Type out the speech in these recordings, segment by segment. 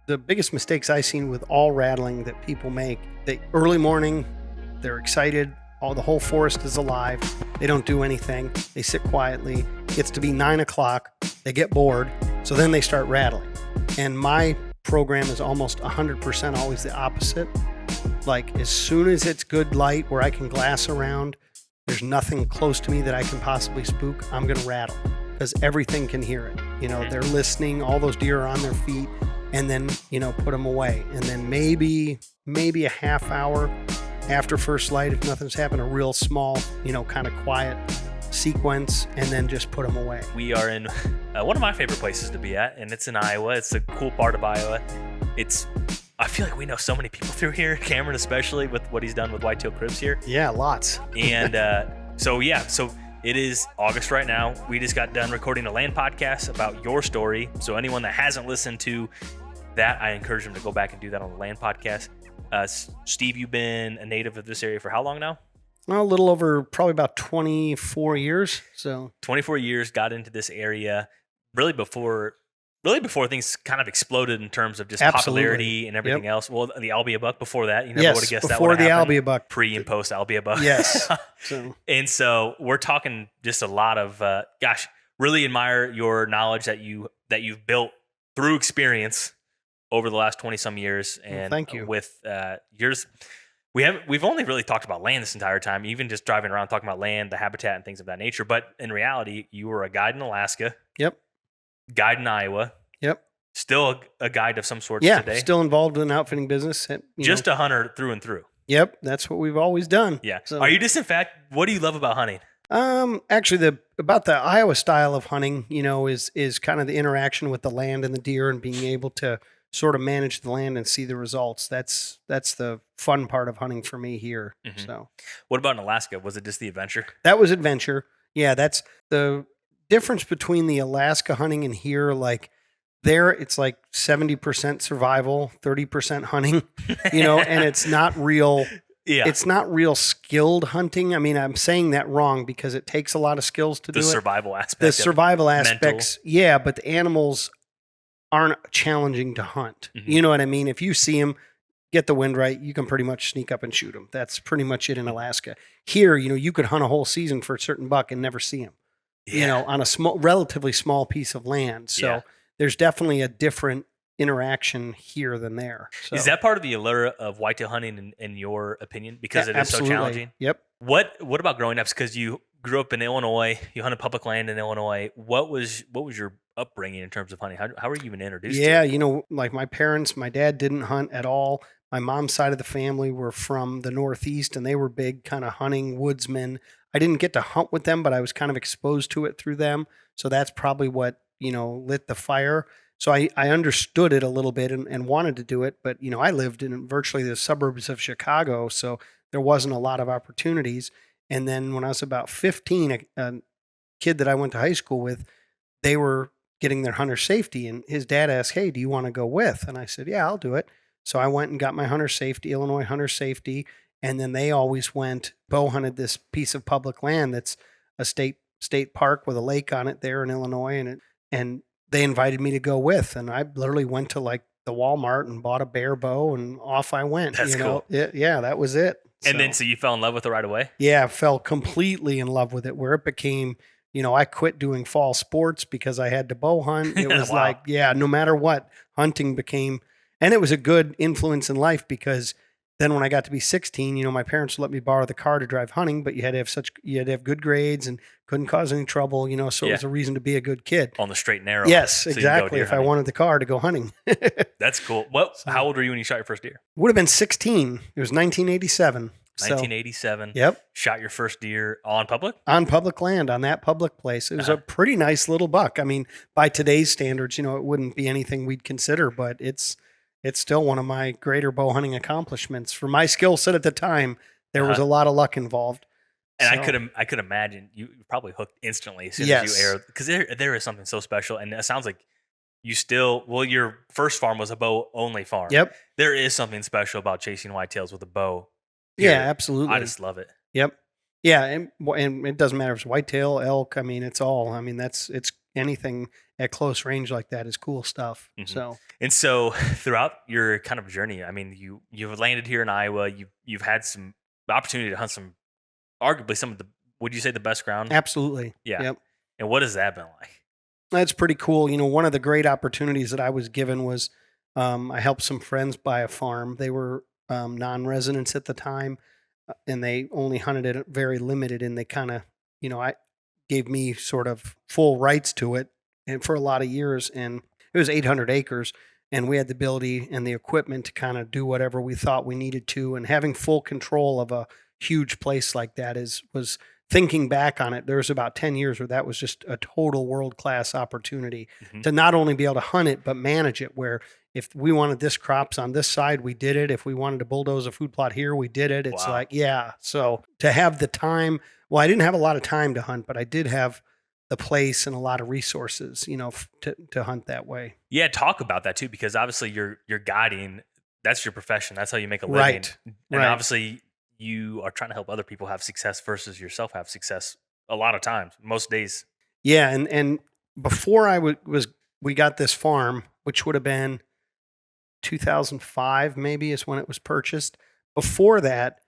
the biggest mistakes I've seen with all rattling that people make, early morning, they're excited. The whole forest is alive. They don't do anything. They sit quietly. It gets to be 9 o'clock. They get bored. So then they start rattling. And my program is almost 100% always the opposite. Like as soon as it's good light where I can glass around, there's nothing close to me that I can possibly spook, I'm going to rattle because everything can hear it. They're listening. All those deer are on their feet, and then, put them away. And then maybe a half hour after first light, if nothing's happened, a real small, kind of quiet sequence, and then just put them away. We are in one of my favorite places to be at, and it's in Iowa. It's a cool part of Iowa. I feel like we know so many people through here, Cameron especially, with what he's done with whitetail cribs here. Yeah, lots. And so it is August right now. We just got done recording a land podcast about your story. So anyone that hasn't listened to that, I encourage them to go back and do that on the land podcast. Steve, you've been a native of this area for how long now? Well, a little over probably about 24 years. So 24 years, got into this area really before things kind of exploded in terms of just popularity and everything else. Well, the Albia buck before that, you never would have guessed that would happen. Before the Albia buck. Pre and post Albia buck. Yes. And so we're talking just a lot of, really admire your knowledge that you've built through experience over the last 20 some years. And well, thank you. With yours, we've only really talked about land this entire time, even just driving around talking about land, the habitat and things of that nature. But in reality, you were a guide in Alaska. Yep. Guide in Iowa. Yep. Still a guide of some sort today. Yeah, still involved in an outfitting business. Just a hunter through and through. Yep, that's what we've always done. Yeah. So, are you just, in fact, what do you love about hunting? Actually, about the Iowa style of hunting, is kind of the interaction with the land and the deer and being able to sort of manage the land and see the results. That's the fun part of hunting for me here. Mm-hmm. So, what about in Alaska? Was it just the adventure? That was adventure. Yeah, that's the difference between the Alaska hunting and here. Like there, it's like 70% survival, 30% hunting. And it's not real. Yeah. It's not real skilled hunting. I mean, I'm saying that wrong because it takes a lot of skills to do it. The survival aspect. The survival aspects, mental. Yeah, but the animals aren't challenging to hunt. Mm-hmm. You know what I mean? If you see them, get the wind right, you can pretty much sneak up and shoot them. That's pretty much it in Alaska. Here, you could hunt a whole season for a certain buck and never see him. Yeah. On a relatively small piece of land. So there's definitely a different interaction here than there. So. Is that part of the allure of whitetail hunting in your opinion? Because it is so challenging? Yep. What about growing up? Because you grew up in Illinois, you hunted public land in Illinois. What was your upbringing in terms of hunting? How were you even introduced to it? Like my parents, my dad didn't hunt at all. My mom's side of the family were from the Northeast, and they were big kind of hunting woodsmen. I didn't get to hunt with them, but I was kind of exposed to it through them. So that's probably what, lit the fire. So I understood it a little bit and wanted to do it. But, I lived in virtually the suburbs of Chicago, so there wasn't a lot of opportunities. And then when I was about 15, a kid that I went to high school with, they were getting their hunter safety. And his dad asked, "Hey, do you want to go with?" And I said, "Yeah, I'll do it." So I went and got my hunter safety, Illinois hunter safety. And then they always went bow hunted this piece of public land that's a state park with a lake on it there in Illinois. And they invited me to go with. And I literally went to like the Walmart and bought a bear bow and off I went. That's cool. Yeah, that was it. And then so you fell in love with it right away? Yeah, I fell completely in love with it, where it became, I quit doing fall sports because I had to bow hunt. It was wow. no matter what, hunting became, and it was a good influence in life because then when I got to be 16, my parents would let me borrow the car to drive hunting, but you had to have good grades and couldn't cause any trouble, so it was a reason to be a good kid. On the straight and narrow. Yes, so exactly. If I wanted the car to go hunting. That's cool. How old were you when you shot your first deer? Would have been 16. It was 1987. 1987. Yep. Shot your first deer on public? On public land, on that public place. It was a pretty nice little buck. I mean, by today's standards, it wouldn't be anything we'd consider, but it's still one of my greater bow hunting accomplishments. For my skill set at the time, there was a lot of luck involved. And I could imagine you probably hooked instantly as soon as you aired, because there is something so special. And it sounds like your first farm was a bow only farm. Yep. There is something special about chasing whitetails with a bow. Yeah, absolutely. I just love it. Yep. Yeah. And it doesn't matter if it's whitetail, elk. I mean, it's all, it's anything at close range like that is cool stuff. Mhm. So And so throughout your kind of journey, I mean, you've landed here in Iowa. You've had some opportunity to hunt arguably some of the, would you say, the best ground? absolutely. Yeah. Yep. And what has that been like? That's pretty cool. One of the great opportunities that I was given was I helped some friends buy a farm. They were non-residents at the time, and they only hunted it very limited. And they kind of, I gave me sort of full rights to it, and for a lot of years. And it was 800 acres, and we had the ability and the equipment to kind of do whatever we thought we needed to. And having full control of a huge place like that was thinking back on it, there was about 10 years where that was just a total world-class opportunity Mhm. to not only be able to hunt it, but manage it. Where if we wanted this crops on this side, we did it. If we wanted to bulldoze a food plot here, we did it. It's Wow. like, yeah. So to have the time, well, I didn't have a lot of time to hunt, but I did have the place and a lot of resources, to hunt that way. Yeah, talk about that too, because obviously you're guiding. That's your profession. That's how you make a living. Right. And Right. obviously you are trying to help other people have success versus yourself have success a lot of times, most days. Yeah. And before we got this farm, which would have been 2005 maybe is when it was purchased. Before that,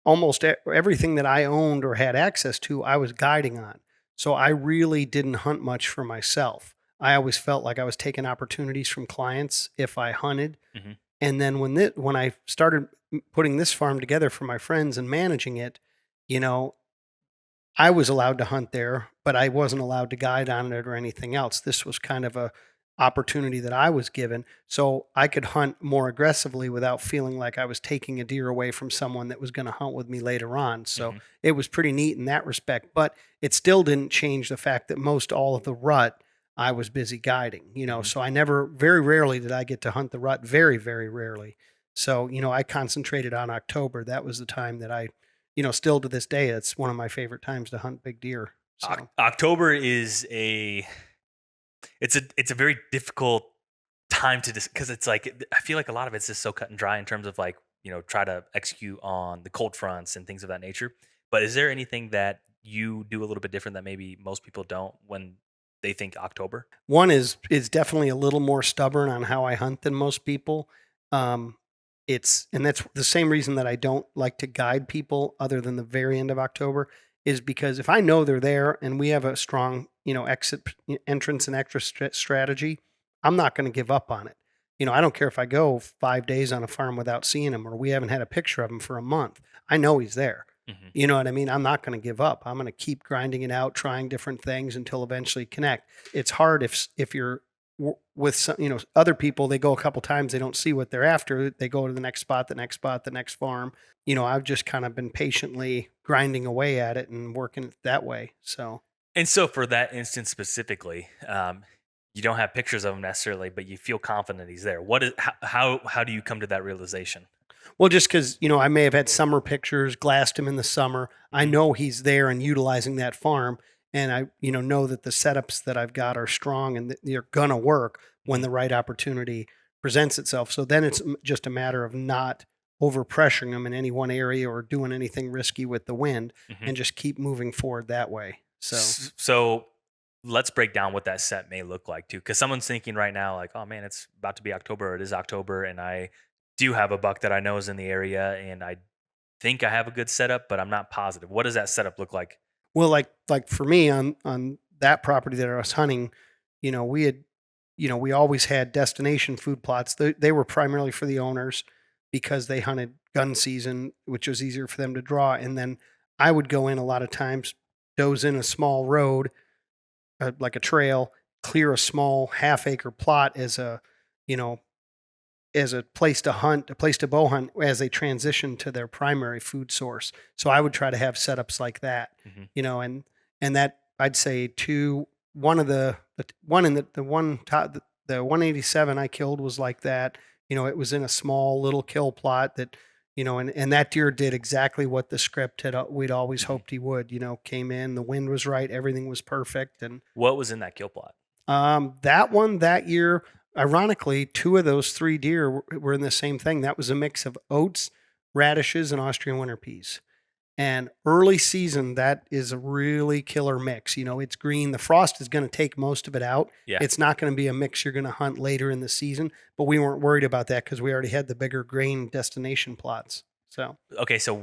almost everything that I owned or had access to, I was guiding on. So I really didn't hunt much for myself. I always felt like I was taking opportunities from clients if I hunted. Mhm. And then when I started putting this farm together for my friends and managing it, you know, I was allowed to hunt there, but I wasn't allowed to guide on it or anything else. This was kind of a opportunity that I was given, so I could hunt more aggressively without feeling like I was taking a deer away from someone that was going to hunt with me later on. So Mhm. it was pretty neat in that respect, but it still didn't change the fact that most all of the rut I was busy guiding, Mhm. so I never, very rarely did I get to hunt the rut, very, very rarely. So, I concentrated on October. That was the time that still to this day, it's one of my favorite times to hunt big deer. So, October is it's a very difficult time to because it's like I feel like a lot of it's just so cut and dry in terms of like try to execute on the cold fronts and things of that nature. But is there anything that you do a little bit different that maybe most people don't when they think October? one is definitely a little more stubborn on how I hunt than most people. Um, and that's the same reason that I don't like to guide people other than the very end of October is because if I know they're there and we have a strong, entrance and extra strategy, I'm not going to give up on it. I don't care if I go 5 days on a farm without seeing him or we haven't had a picture of him for a month. I know he's there. Hmm. You know what I mean? I'm not going to give up. I'm going to keep grinding it out, trying different things until eventually connect. It's hard if you're with some, other people. They go a couple times, they don't see what they're after. They go to the next spot, the next spot, the next farm. I've just kind of been patiently grinding away at it and working it that way. So And so for that instance specifically, you don't have pictures of him necessarily, but you feel confident he's there. What is how do you come to that realization? well, just because I may have had summer pictures, glassed him in the summer. I Mhm. know he's there and utilizing that farm, and I know that the setups that I've got are strong and that they're gonna work when Mhm. the right opportunity presents itself. So then it's just a matter of not over pressuring them in any one area or doing anything risky with the wind, Mhm. and just keep moving forward that way. So So let's break down what that set may look like too, because someone's thinking right now, like, "Oh man, it's about to be October. Or it is October, and I do have a buck that I know is in the area, and I think I have a good setup, but I'm not positive." What does that setup look like? well, like for me on that property that I was hunting, we had we always had destination food plots. They were primarily for the owners because they hunted gun season, which was easier for them to draw. And then I would go in a lot of times, doze in a small road, like a trail, clear a small half-acre plot you know, as a place to hunt, a place to bow hunt as they transition to their primary food source. So I would try to have setups like that, Mhm. and that I'd say one of the one in the one top the 187 I killed was like that. It was in a small little kill plot that and that deer did exactly what the script had we'd always Mhm. hoped he would. Came in, the wind was right, everything was perfect, and What was in that kill plot? that one that year, ironically, two of those three deer were in the same thing. That was a mix of oats, radishes, and Austrian winter peas. And early season, that is a really killer mix. It's green. The frost is going to take most of it out. Yeah. It's not going to be a mix you're going to hunt later in the season, but we weren't worried about that because we already had the bigger grain destination plots. So Okay, so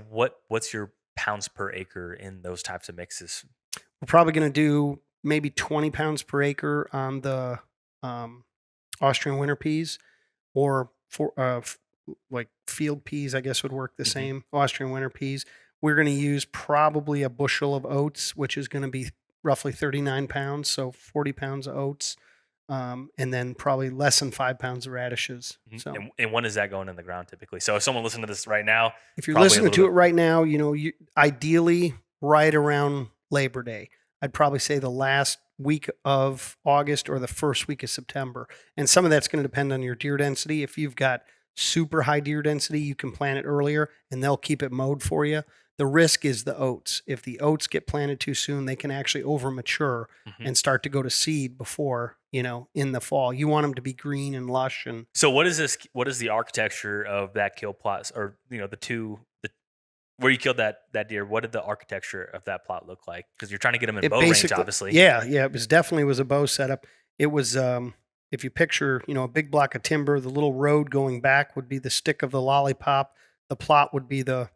what's your pounds per acre in those types of mixes? we're probably going to do maybe 20 pounds per acre on the Austrian winter peas, or like field peas, I guess would work the same. Austrian winter peas. We're going to use probably a bushel of oats, which is going to be roughly 39 pounds, so 40 pounds of oats, and then probably less than 5 pounds of radishes. So, And when is that going in the ground typically? So if someone listening to this right now, if you're listening to it right now, you ideally right around Labor Day. I'd probably say the last week of August or the first week of September. And some of that's going to depend on your deer density. If you've got super high deer density, you can plant it earlier and they'll keep it mowed for you. The risk is the oats. If the oats get planted too soon, they can actually over mature and start to go to seed before, in the fall. You want them to be green and lush. And so what is this? What is the architecture of that kill plot, or where you killed that deer? What did the architecture of that plot look like? Because you're trying to get them in bow range, obviously. Yeah, it definitely was a bow setup. It was if you picture, a big block of timber, the little road going back would be the stick of the lollipop. The plot would be the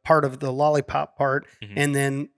part of the lollipop part. And then,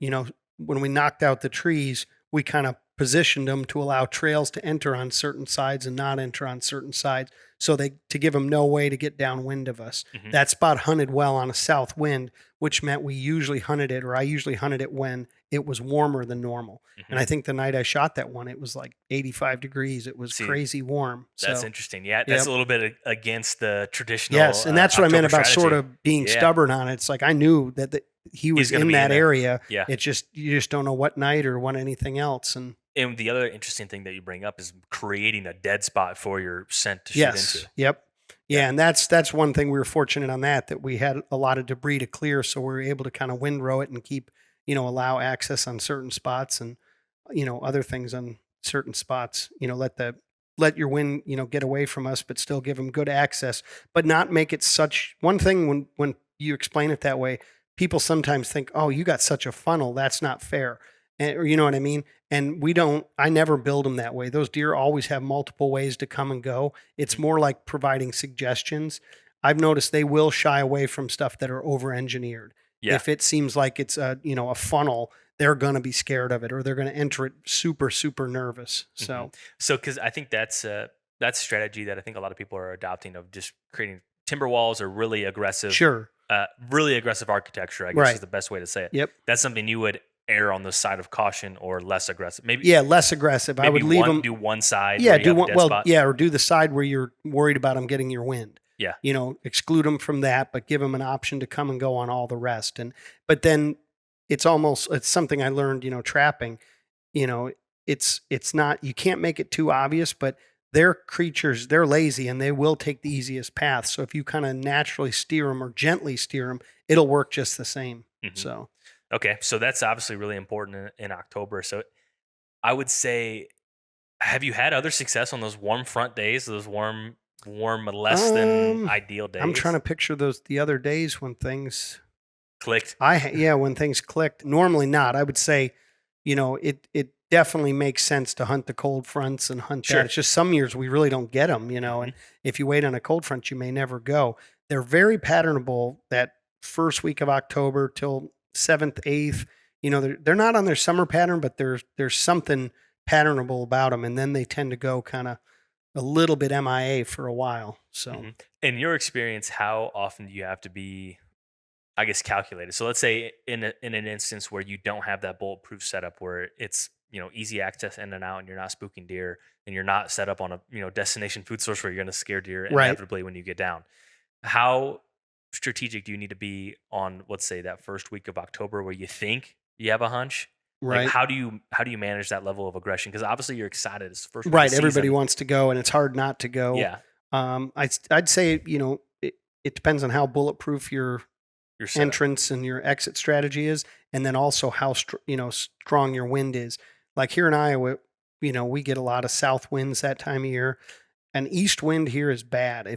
when we knocked out the trees, we kind of positioned them to allow trails to enter on certain sides and not enter on certain sides. So to give them no way to get downwind of us. That spot hunted well on a south wind, which meant I usually hunted it when it was warmer than normal. And I think the night I shot that one, it was like 85 degrees. It was crazy warm. That's interesting. Yeah, that's a little bit against the traditional. Yes, and that's what I meant about strategy. sort of being stubborn on it. It's like I knew that he was in that area. Yeah. It's just you just don't know what night or what anything else. And the other interesting thing that you bring up is creating a dead spot for your scent to shoot into. Yep. Yeah, and that's one thing we were fortunate on that we had a lot of debris to clear, so we were able to kind of windrow it and keep, allow access on certain spots and, other things on certain spots. Let your wind, get away from us, but still give them good access, but not make it such. One thing when you explain it that way, people sometimes think, oh, you got such a funnel, that's not fair. Or you know what I mean? And I never build them that way. Those deer always have multiple ways to come and go. It's more like providing suggestions. I've noticed they will shy away from stuff that are over-engineered. Yeah. If it seems like it's a funnel, they're going to be scared of it, or they're going to enter it super, super nervous. So because I think that's a strategy that I think a lot of people are adopting, of just creating timber walls or really aggressive, really aggressive architecture, I guess is the best way to say it. Yep. That's something you would err on the side of caution or less aggressive. Less aggressive. I would leave them do one side. Or do the side where you're worried about them getting your wind. Yeah. Exclude them from that, but give them an option to come and go on all the rest. But then it's something I learned, trapping, it's not, you can't make it too obvious, but they're creatures, they're lazy and they will take the easiest path. So if you kind of naturally steer them or gently steer them, it'll work just the same. So. Okay, so that's obviously really important in October. So I would say, have you had other success on those warm front days, those warm less than ideal days? I'm trying to picture the other days when things clicked. When things clicked. Normally not. I would say, it definitely makes sense to hunt the cold fronts and hunt that. It's just some years we really don't get them, and if you wait on a cold front, you may never go. They're very patternable that first week of October till 7th, 8th, they're not on their summer pattern, but there's something patternable about them. And then they tend to go kind of a little bit MIA for a while. So in your experience, how often do you have to be, I guess, calculated? So let's say in an instance where you don't have that bulletproof setup, where it's, easy access in and out and you're not spooking deer and you're not set up on a, destination food source where you're going to scare deer inevitably when you get down. How strategic do you need to be on, let's say, that first week of October where you think you have a hunch? Right. Like how do you manage that level of aggression? Because obviously you're excited. It's the first week right. of the Everybody season. wants to go, and it's hard not to go. Yeah. I'd say it depends on how bulletproof your entrance and your exit strategy is, and then also how strong your wind is. Like here in Iowa, we get a lot of south winds that time of year. An east wind here is bad.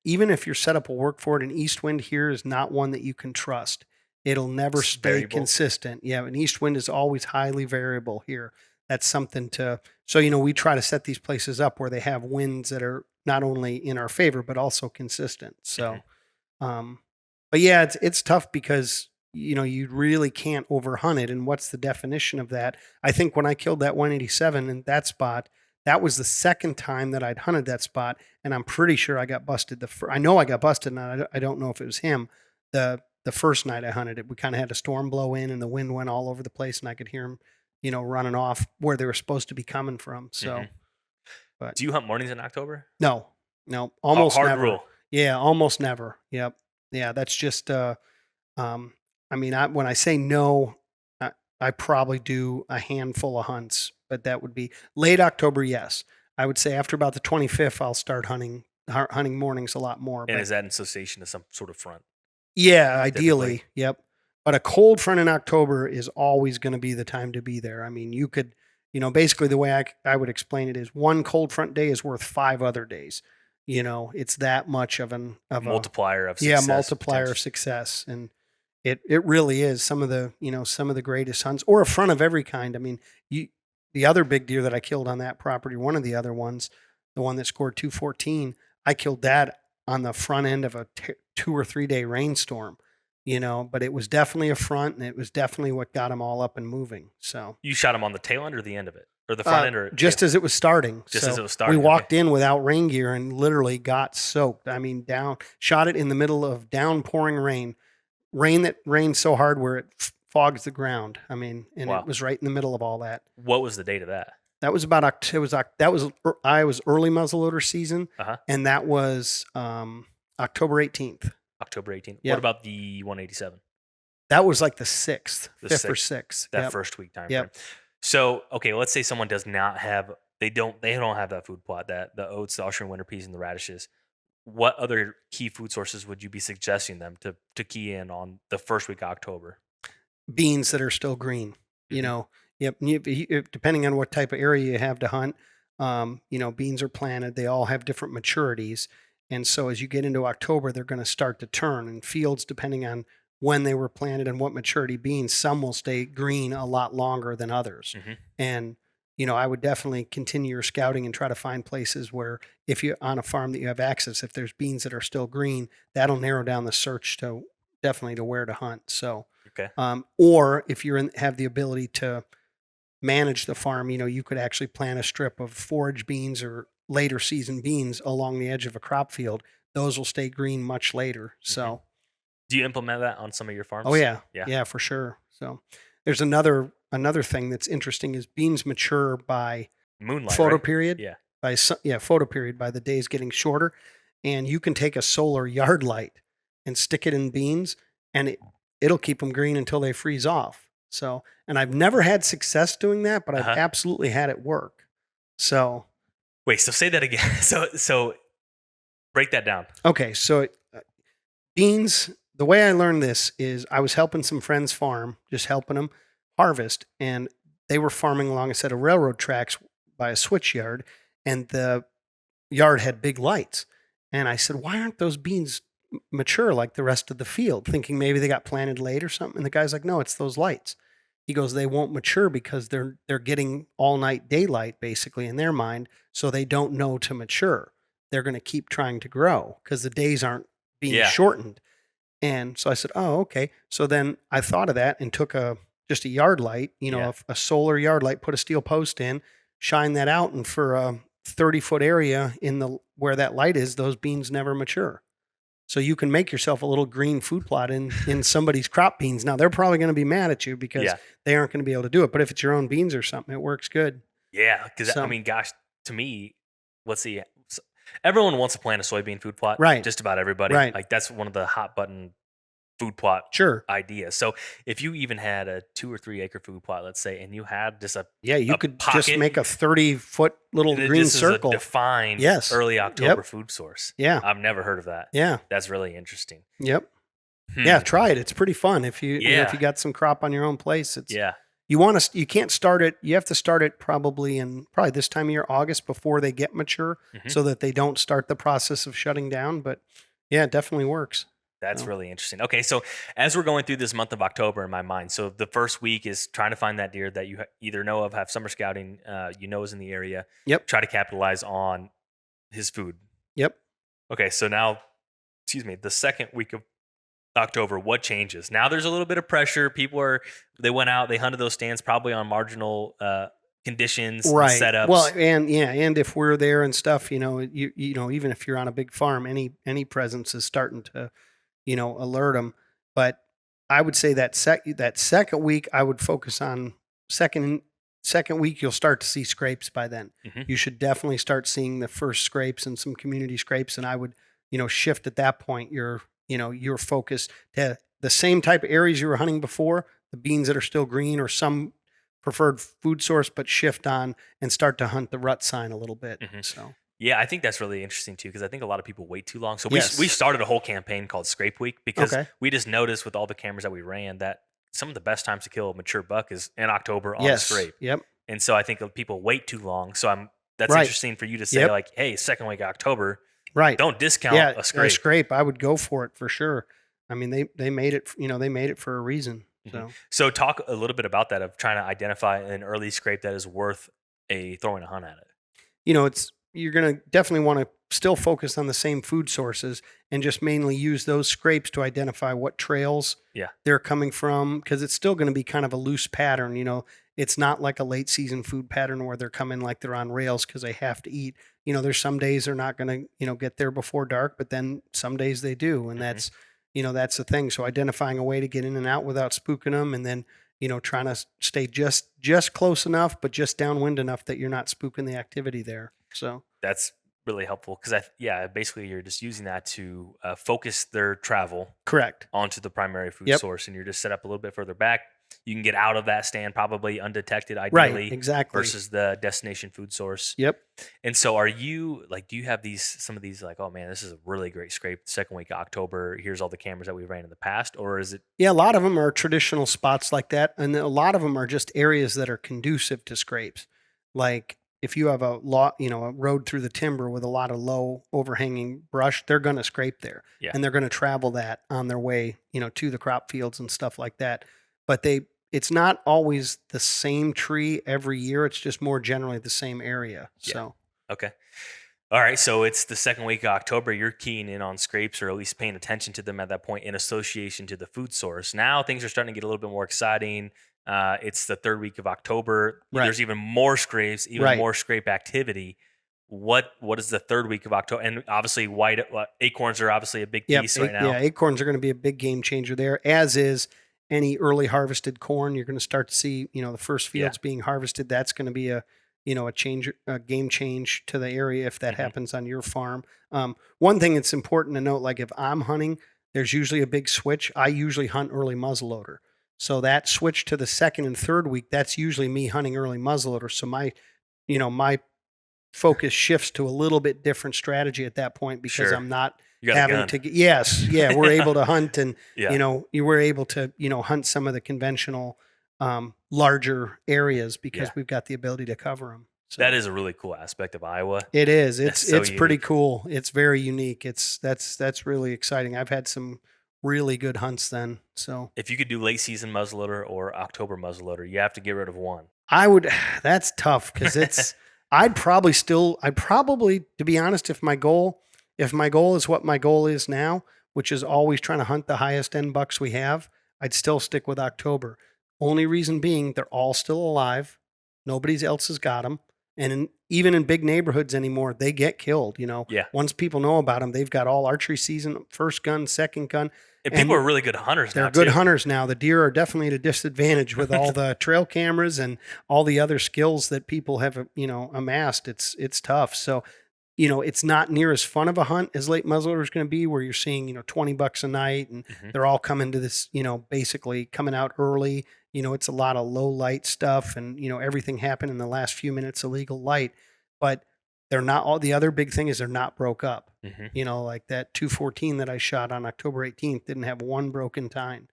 Even if your setup will work for it, an east wind here is not one that you can trust. It'll never It's stay variable. consistent. Yeah, an east wind is always highly variable here. That's something to, so, we try to set these places up where they have winds that are not only in our favor, but also consistent. Mhm. So, but yeah, it's tough because, you really can't overhunt it. And what's the definition of that? I think when I killed that 187 in that spot, that was the second time that I'd hunted that spot, and I'm pretty sure I got busted. I know I got busted, and I don't know if it was him. The first night I hunted it, we kind of had a storm blow in, and the wind went all over the place, and I could hear them, running off where they were supposed to be coming from. So, but Do you hunt mornings in October? no, no, almost Hard never. rule. Yeah, almost never. Yep. Yeah, that's just I mean, when I say no, I probably do a handful of hunts, but that would be late October. Yes, I would say after about the 25th, I'll start hunting mornings a lot more. And But is that in association to some sort of front? yeah, Typically. ideally, yep. But a cold front in October is always going to be the time to be there. I mean, you could, basically the way I would explain it is one cold front day is worth 5 other days. It's that much of Multiplier of success. multiplier of success. And it really is some of the greatest hunts, or a front of every kind. I mean, the other big deer that I killed on that property, one of the other ones, the one that scored 214, I killed that on the front end of a 2 or 3 day rainstorm, but it was definitely a front, and it was definitely what got them all up and moving. So You shot him on the tail end or the end of it? Or the front end? Or just as it was starting. Just So as it was starting. we walked in without rain gear and literally got soaked. I mean, shot it in the middle of downpouring rain that rains so hard where it fogs the ground. I mean, and Wow. it was right in the middle of all that. What was the date of that? That was about I was early muzzleloader season, Uh-huh. and that was October 18th. October 18th. Yep. What about the 187? That was like the 6th, The 5th or 6th, 6th. That Yep. first week time Yep. frame. So, okay, let's say someone does not have they don't have that food plot, that the oats, the Austrian winter peas, and the radishes. What other key food sources would you be suggesting them to key in on the first week of October? Beans that are still green. Mhm. Yep. Depending on what type of area you have to hunt, beans are planted. They all have different maturities, and so as you get into October, they're going to start to turn. And fields, depending on when they were planted and what maturity beans, some will stay green a lot longer than others. Mhm. And I would definitely continue your scouting and try to find places where, if you're on a farm that you have access, if there's beans that are still green, that'll narrow down the search to definitely to where to hunt. So, Okay. or if have the ability to manage the farm, you could actually plant a strip of forage beans or later season beans along the edge of a crop field. Those will stay green much later. So, Do you implement that on some of your farms? oh yeah, Yeah. yeah, for sure. So, there's another thing that's interesting is beans mature by Moonlight, photo right? period. Yeah. Photo period, by the days getting shorter, and you can take a solar yard light and stick it in beans, and it'll keep them green until they freeze off. So, and I've never had success doing that, but I've Uh-huh. absolutely had it work. So, Wait, so say that again. So break that down. okay, so beans. The way I learned this is I was helping some friends farm, just helping them harvest, and they were farming along a set of railroad tracks by a switch yard, and the yard had big lights. And I said, "Why aren't those beans mature like the rest of the field?" Thinking maybe they got planted late or something. And the guy's like, "No, it's those lights." He goes, "They won't mature because they're getting all night daylight basically in their mind, so they don't know to mature. They're going to keep trying to grow because the days aren't being Yeah. shortened." And so I said, "Oh, okay." So then I thought of that and took just a yard light, Yeah. a solar yard light, put a steel post in, shine that out, and for a 30-foot area where that light is, those beans never mature. So you can make yourself a little green food plot in somebody's crop beans. Now they're probably going to be mad at you because Yeah. they aren't going to be able to do it. But if it's your own beans or something, it works good. Yeah. Because, I So- mean, gosh, to me, let's see. Everyone wants to plant a soybean food plot. Right. Just about everybody. Right. Like, that's one of the hot button food plot Sure. ideas. So if you even had a 2 or 3 acre food plot, let's say, and you had just Yeah, you a could just pocket, make a 30-foot little and green this is circle. a defined Yes. early October Yep. food source. Yeah. I've never heard of that. Yeah. That's really interesting. Yep. Hmm. Yeah, try it. It's pretty fun if if Yeah. you got some crop on your own place. It's Yeah. you can't start it. You have to start it probably this time of year, August, before they get mature, Mhm. so that they don't start the process of shutting down. But yeah, it definitely works. That's So, really interesting. Okay, so as we're going through this month of October in my mind, so the first week is trying to find that deer that you either know of, have summer scouting, is in the area, yep, try to capitalize on his food. yep. Okay, so now, excuse me, the second week of October, what changes? Now there's a little bit of pressure. They went out, they hunted those stands probably on marginal conditions and Right. Well, setups. and yeah, and if we're there and stuff, even if you're on a big farm, any presence is starting to, alert them. But I would say that second week, I would focus on second second week. You'll start to see scrapes by then. Hmm. You should definitely start seeing the first scrapes and some community scrapes. And I would, shift at that point your focus to the same type of areas you were hunting before, the beans that are still green or some preferred food source, but shift on and start to hunt the rut sign a little bit. Hmm. So Yeah, I think that's really interesting too because I think a lot of people wait too long. So we yes, started a whole campaign called Scrape Week because okay, we just noticed with all the cameras that we ran that some of the best times to kill a mature buck is in October on a yes, scrape. yep, And so I think people wait too long. So that's right, interesting for you to say yep, like, hey, second week of October, right. don't discount Yeah, a a scrape. scrape, I would go for it for sure. I mean, they made it, they made it for a reason. Mhm. So, So talk a little bit about that of trying to identify an early scrape that is worth throwing a hunt at it. it's you're going to definitely want to still focus on the same food sources and just mainly use those scrapes to identify what trails Yeah. they're coming from because it's still going to be kind of a loose pattern, It's not like a late season food pattern where they're coming like they're on rails because they have to eat. There's some days they're not going to, get there before dark, but then some days they do, and Hmm. that's the thing. So identifying a way to get in and out without spooking them, and then trying to stay just close enough, but just downwind enough that you're not spooking the activity there. So That's really helpful because basically you're just using that to focus their travel correct. onto the primary food Yep. source, and you're just set up a little bit further back. You can get out of that stand probably undetected, Right. ideally, Exactly. versus the destination food source. Yep. And so, are you like, do you have some of these like, oh man, this is a really great scrape, second week of October. Here's all the cameras that we ran in the past, or is it? Yeah, a lot of them are traditional spots like that, and a lot of them are just areas that are conducive to scrapes. Like if you have a road through the timber with a lot of low overhanging brush, they're going to scrape there, Yeah. and they're going to travel that on their way, to the crop fields and stuff like that. But it's not always the same tree every year. It's just more generally the same area. Yeah. So Okay. All right. So it's the second week of October. You're keying in on scrapes or at least paying attention to them at that point in association to the food source. Now things are starting to get a little bit more exciting. It's the third week of October. right, There's even more scrapes, even right. more scrape activity. What is the third week of October? And obviously, white acorns are obviously a big Yep. piece right Yeah, now. acorns are going to be a big game changer there, as is any early harvested corn. You're going to start to see, the first Yeah. fields being harvested. That's going to be a game change to the area if that Hmm. happens on your farm. One thing that's important to note, like if I'm hunting, there's usually a big switch. I usually hunt early muzzleloader. So that switch to the second and third week, that's usually me hunting early muzzleloader. So my focus shifts to a little bit different strategy at that point because Sure. I'm not You got a having gun. to get, yes, yeah, we're able to hunt and, Yeah. you were able to, hunt some of the conventional, larger areas because Yeah. we've got the ability to cover them. So That is a really cool aspect of Iowa. it is, That's it's, so it's pretty unique. cool. It's very unique. That's really exciting. I've had some really good hunts then. So If you could do late season muzzleloader or October muzzleloader, you have to get rid of one. I would, that's tough because I'd probably, to be honest, if my goal is what my goal is now, which is always trying to hunt the highest end bucks we have, I'd still stick with October. Only reason being they're all still alive. Nobody else has got them. And even in big neighborhoods anymore, they get killed. Yeah. Once people know about them, they've got all archery season, first gun, second gun. And people And are really good hunters they're now good too. hunters now. The deer are definitely at a disadvantage with all the trail cameras and all the other skills that people have, amassed. It's tough. So, it's not near as fun of a hunt as late muzzleloader is going to be, where you're seeing, 20 bucks a night and Mhm. they're all coming to this, basically coming out early. It's a lot of low light stuff and, everything happened in the last few minutes of legal light, but they're not all. The other big thing is they're not broke up. Mhm. Like that 214 that I shot on October 18th didn't have one broken tine.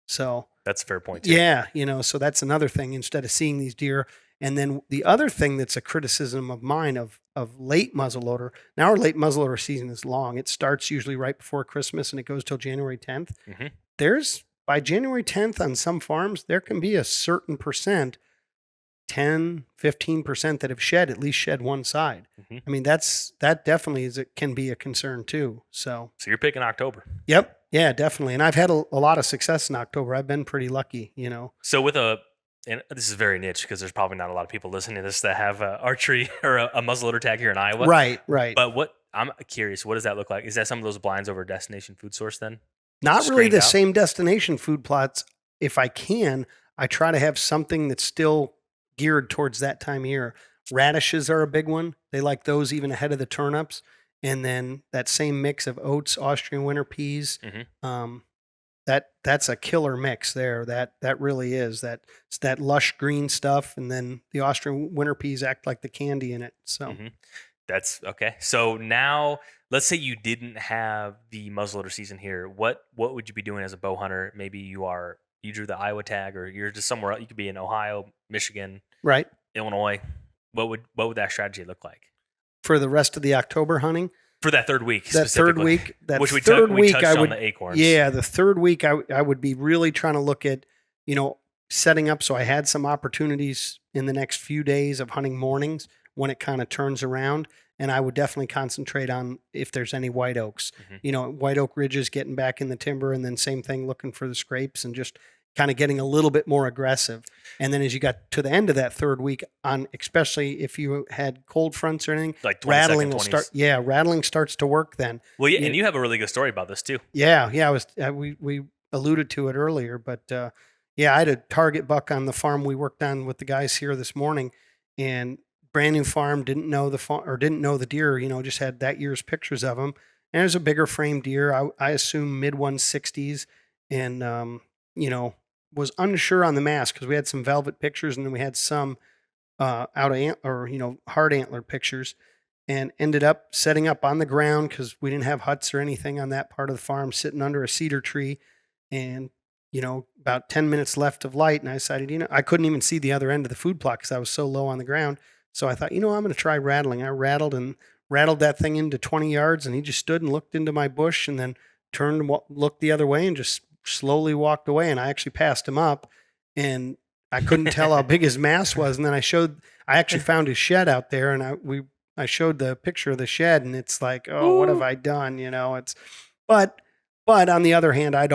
So That's a fair point too. yeah, so that's another thing. Instead of seeing these deer And then the other thing that's a criticism of mine of late muzzleloader. Now our late muzzleloader season is long. It starts usually right before Christmas and it goes till January 10th. Mm-hmm. There's by January 10th on some farms, there can be a certain percent, 10, 15% that have at least shed one side. Mm-hmm. I mean, that definitely can be a concern too. So you're picking October. Yep. Yeah, definitely. And I've had a lot of success in October. I've been pretty lucky, So and this is very niche because there's probably not a lot of people listening to this that have archery or a muzzleloader tag here in Iowa. Right. But I'm curious, what does that look like? Is that some of those blinds over Destination Food Source then? Not really the same destination food plots. If I can, I try to have something that's still geared towards that time of year. Radishes are a big one. They like those even ahead of the turnips. And then that same mix of oats, Austrian winter peas, that's a killer mix there. That really is. It's that lush green stuff, and then the Austrian winter peas act like the candy in it. So that's okay. So now, let's say you didn't have the muzzleloader season here. What would you be doing as a bow hunter? Maybe you drew the Iowa tag, or you're just somewhere else. You could be in Ohio, Michigan, right, Illinois. What would that strategy look like for the rest of the October hunting? For that third week, we touched on the acorns. Yeah, the third week, I would be really trying to look at, setting up so I had some opportunities in the next few days of hunting mornings when it kind of turns around. And I would definitely concentrate on if there's any white oaks, white oak ridges, getting back in the timber, and then same thing, looking for the scrapes and just kind of getting a little bit more aggressive. And then as you got to the end of that third week, especially if you had cold fronts or anything, like rattling will 20s. start. Yeah, rattling starts to work then. Well, yeah, and you have a really good story about this too. Yeah. We alluded to it earlier, but I had a target buck on the farm we worked on with the guys here this morning, and brand new farm, didn't know the deer. Just had that year's pictures of them, and it was a bigger frame deer. I assume mid 160s, and was unsure on the mask because we had some velvet pictures and then we had some out of hard antler pictures, and ended up setting up on the ground because we didn't have huts or anything on that part of the farm, sitting under a cedar tree, and about 10 minutes left of light, and I decided, I couldn't even see the other end of the food plot because I was so low on the ground. So I thought, I'm going to try rattling. I rattled that thing into 20 yards, and he just stood and looked into my bush and then turned and looked the other way and just slowly walked away. And I actually passed him up, and I couldn't tell how big his mass was. And then I actually found his shed out there, and I showed the picture of the shed, and it's like, oh, what have I done? But on the other hand, I'd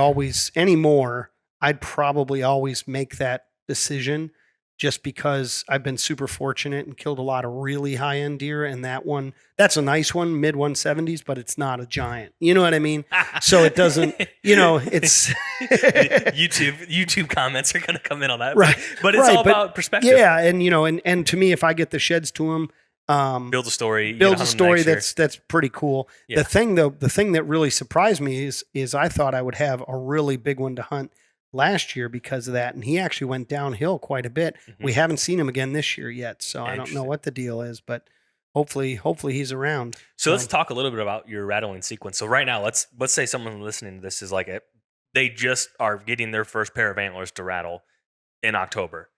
probably always make that decision just because I've been super fortunate and killed a lot of really high end deer. And that's a nice one, mid 170s, but it's not a giant. You know what I mean? So it doesn't, it's YouTube comments are going to come in on that. Right. But it's all about perspective. Yeah. And, and to me, if I get the sheds to them, build a story that's pretty cool. Yeah. The thing that really surprised me is I thought I would have a really big one to hunt last year because of that, and he actually went downhill quite a bit. We haven't seen him again this year yet, so I don't know what the deal is, but hopefully he's around. So let's talk a little bit about your rattling sequence. So right now, let's say someone listening to this is like they just are getting their first pair of antlers to rattle in October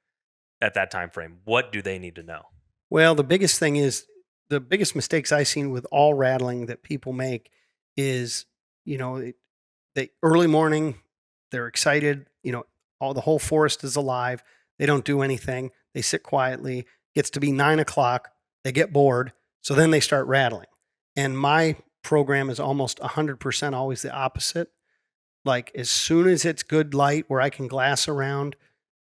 at that time frame. What do they need to know? Well, the biggest mistakes I've seen with all rattling that people make is, they early morning, they're excited, the whole forest is alive. They don't do anything. They sit quietly. Gets to be 9 o'clock. They get bored. So then they start rattling. And my program is almost 100% always the opposite. Like as soon as it's good light where I can glass around,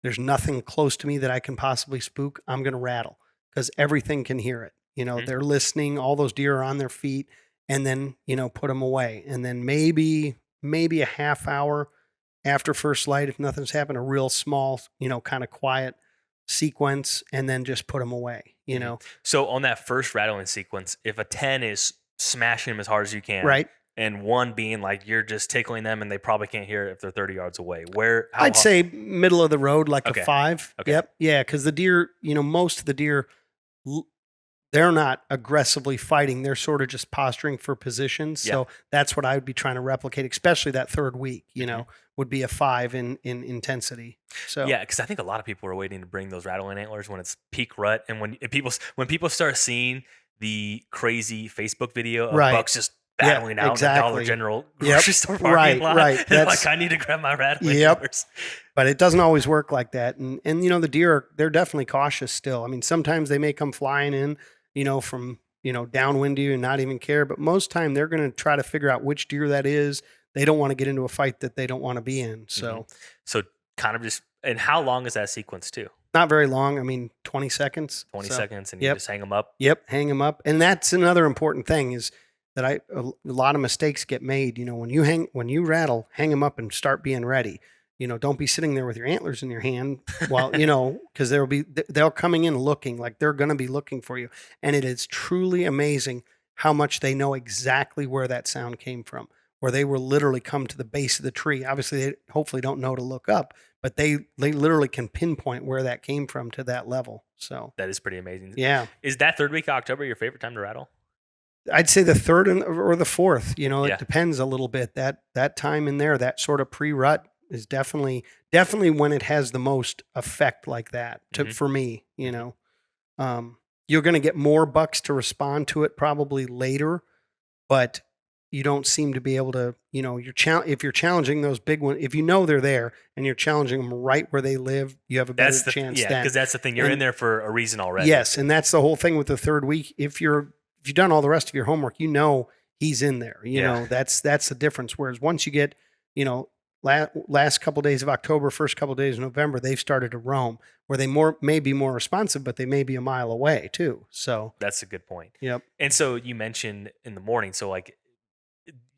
there's nothing close to me that I can possibly spook, I'm going to rattle because everything can hear it. They're listening. All those deer are on their feet, and then, put them away. And then maybe a half hour after first light, if nothing's happened, a real small, kind of quiet sequence, and then just put them away, So on that first rattling sequence, if a 10 is smashing them as hard as you can, right, and 1 being like you're just tickling them and they probably can't hear it if they're 30 yards away, I'd say middle of the road, like a 5. Okay. Yep. Yeah. Because the deer, most of the deer, they're not aggressively fighting. They're sort of just posturing for positions. So that's what I would be trying to replicate, especially that third week, would be a 5 in intensity. So yeah, because I think a lot of people are waiting to bring those rattling antlers when it's peak rut, and when people start seeing the crazy Facebook video of bucks just battling out in the Dollar General grocery store parking lot. Right. They're like, I need to grab my rattling antlers. But it doesn't always work like that. And the deer, they're definitely cautious still. I mean, sometimes they may come flying in, from, downwind you and not even care. But most time they're going to try to figure out which deer that is. They don't want to get into a fight that they don't want to be in. So, so kind of just, and how long is that sequence too? Not very long. I mean, 20 seconds. 20 seconds, and you just hang them up? Yep, hang them up. And that's another important thing is that a lot of mistakes get made. When you rattle, hang them up and start being ready. Don't be sitting there with your antlers in your hand while, because they'll coming in looking like they're going to be looking for you. And it is truly amazing how much they know exactly where that sound came from, where they will literally come to the base of the tree. Obviously, they hopefully don't know to look up, but they literally can pinpoint where that came from to that level. So that is pretty amazing. Yeah. Is that third week of October your favorite time to rattle? I'd say the third or the fourth. It depends a little bit. That time in there, that sort of pre-rut is definitely when it has the most effect like that for me. You're going to get more bucks to respond to it probably later, but you don't seem to be able to, if you're challenging those big ones, if they're there and you're challenging them right where they live, you have a better chance. Yeah, because that's the thing. You're in there for a reason already. Yes, and that's the whole thing with the third week. If you've done all the rest of your homework, he's in there. That's the difference. Whereas once you get, last couple of days of October, first couple of days of November, they've started to roam where they may be more responsive, but they may be a mile away too. So that's a good point. Yep. And so you mentioned in the morning. So like